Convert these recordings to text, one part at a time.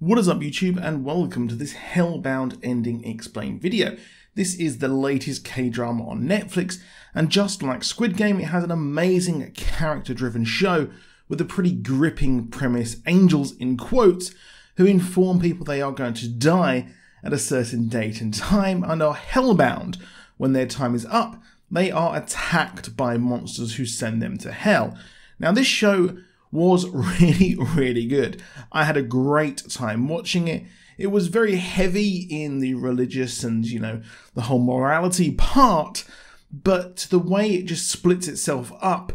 What is up YouTube, and welcome to this Hellbound ending explain video. This is the latest K-drama on Netflix, and just like Squid Game, it has an amazing character-driven show with a pretty gripping premise, angels in quotes, who inform people they are going to die at a certain date and time and are hellbound. When their time is up, they are attacked by monsters who send them to hell. Now this show was really good. I had a great time watching it. It was very heavy in the religious and, the whole morality part, but the way it just splits itself up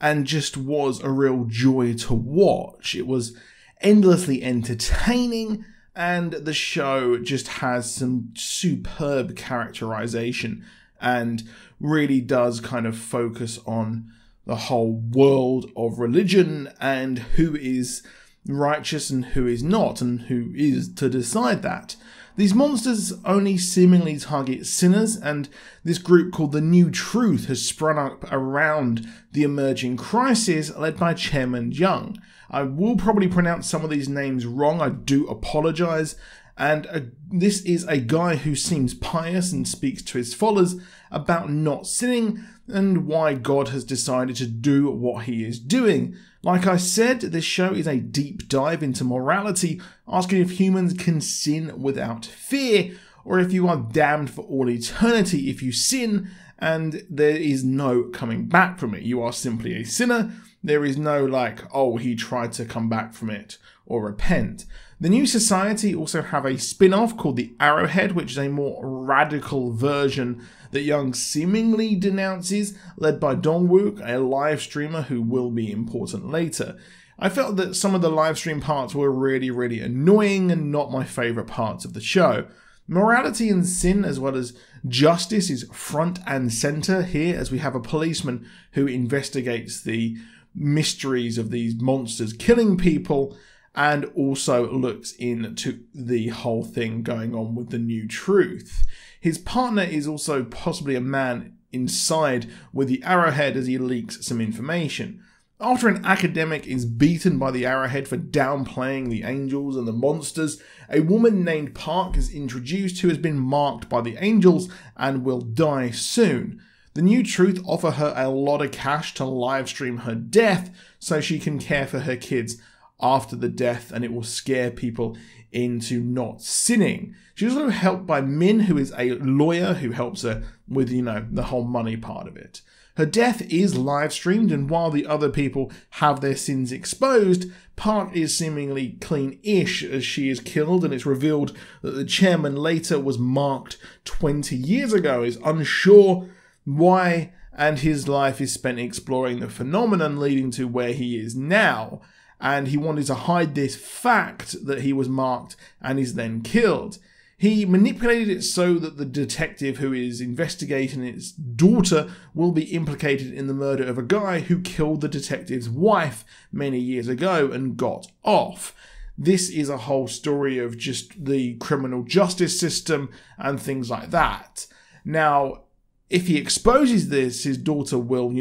and just was a real joy to watch. It was endlessly entertaining, and the show just has some superb characterization and really does kind of focus on the whole world of religion and who is righteous and who is not, and who is to decide that. These monsters only seemingly target sinners, and this group called the New Truth has sprung up around the emerging crisis led by Chairman Young. I will probably pronounce some of these names wrong, I do apologise. And this is a guy who seems pious and speaks to his followers about not sinning and why God has decided to do what he is doing. Like I said, this show is a deep dive into morality, asking if humans can sin without fear, or if you are damned for all eternity if you sin and there is no coming back from it. You are simply a sinner. There is no oh, he tried to come back from it or repent. The New Society also have a spin-off called the Arrowhead, which is a more radical version that Young seemingly denounces, led by Dongwook, a live streamer who will be important later. I felt that some of the live stream parts were really annoying and not my favourite parts of the show. Morality and sin, as well as justice, is front and centre here, as we have a policeman who investigates the mysteries of these monsters killing people, and also looks into the whole thing going on with the New Truth. His partner is also possibly a man inside with the Arrowhead as he leaks some information. After an academic is beaten by the Arrowhead for downplaying the angels and the monsters, a woman named Park is introduced who has been marked by the angels and will die soon. The New Truth offer her a lot of cash to live stream her death so she can care for her kids after the death, and it will scare people into not sinning. She's also helped by Min, who is a lawyer who helps her with, the whole money part of it. Her death is live streamed, and while the other people have their sins exposed, Park is seemingly clean-ish as she is killed, and it's revealed that the chairman later was marked 20 years ago, is unsure why, and his life is spent exploring the phenomenon leading to where he is now. And he wanted to hide this fact that he was marked and is then killed. He manipulated it so that the detective who is investigating his daughter will be implicated in the murder of a guy who killed the detective's wife many years ago and got off. This is a whole story of just the criminal justice system and things like that. Now, if he exposes this, his daughter will,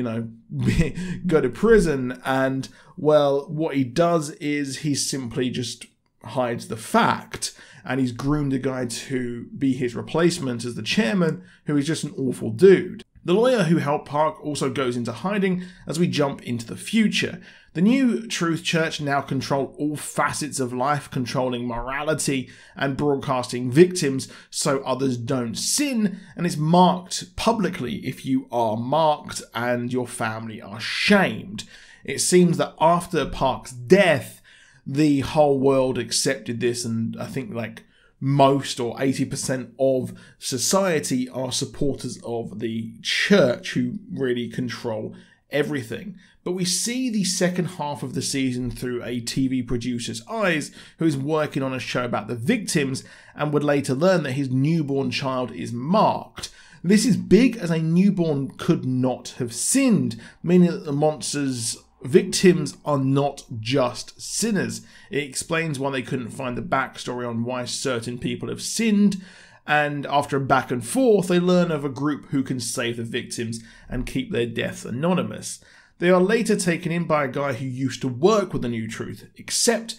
go to prison, and, well, what he does is he simply just hides the fact, and he's groomed a guy to be his replacement as the chairman, who is just an awful dude. The lawyer who helped Park also goes into hiding as we jump into the future. The New Truth Church now control all facets of life, controlling morality and broadcasting victims so others don't sin, and it's marked publicly if you are marked and your family are shamed. It seems that after Park's death, the whole world accepted this, and I think most or 80% of society are supporters of the church who really control everything. But we see the second half of the season through a TV producer's eyes who is working on a show about the victims and would later learn that his newborn child is marked. This is big, as a newborn could not have sinned, meaning that the monster's victims are not just sinners. It explains why they couldn't find the backstory on why certain people have sinned, and after a back and forth, they learn of a group who can save the victims and keep their deaths anonymous. They are later taken in by a guy who used to work with the New Truth, except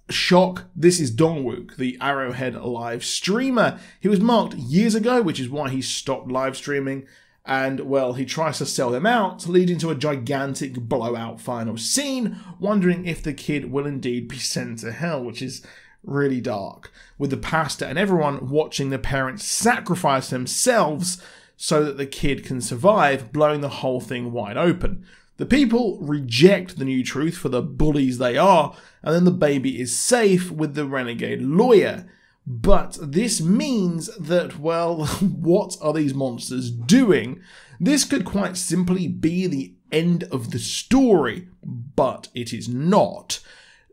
Shock, this is Dongwook, the Arrowhead live streamer. He was marked years ago, which is why he stopped live streaming. And, well, he tries to sell them out, leading to a gigantic blowout final scene, wondering if the kid will indeed be sent to hell, which is really dark, with the pastor and everyone watching the parents sacrifice themselves so that the kid can survive, blowing the whole thing wide open. The people reject the new truth for the bullies they are, and then the baby is safe with the renegade lawyer. But this means that, well, what are these monsters doing? This could quite simply be the end of the story, but it is not.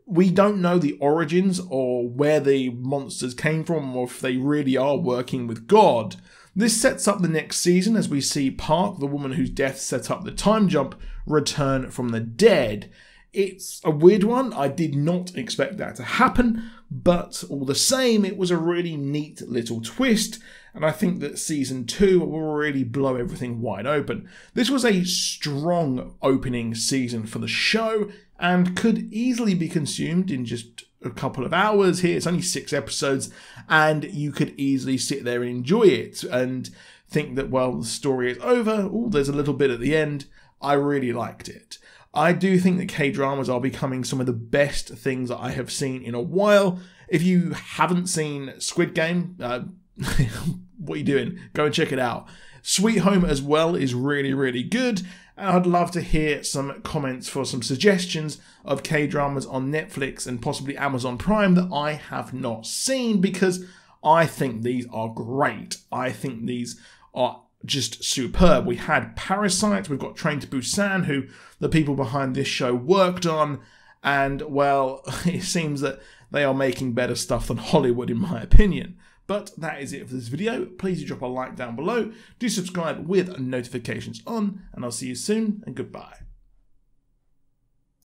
We don't know the origins or where the monsters came from, or if they really are working with God. This sets up the next season as we see Park, the woman whose death set up the time jump, return from the dead. It's a weird one. I did not expect that to happen, but all the same, it was a really neat little twist, and I think that season 2 will really blow everything wide open. This was a strong opening season for the show, and could easily be consumed in just a couple of hours here. It's only 6 episodes, and you could easily sit there and enjoy it, and think that, well, the story is over. Oh, there's a little bit at the end. I really liked it. I do think that K-dramas are becoming some of the best things that I have seen in a while. If you haven't seen Squid Game, what are you doing? Go and check it out. Sweet Home as well is really, really good. And I'd love to hear some comments for some suggestions of K-dramas on Netflix and possibly Amazon Prime that I have not seen, because I think these are great. I think these are just superb. We had Parasite, we've got Train to Busan, who the people behind this show worked on, and, well, it seems that they are making better stuff than Hollywood, in my opinion. But that is it for this video. Please do drop a like down below, do subscribe with notifications on, and I'll see you soon, and goodbye.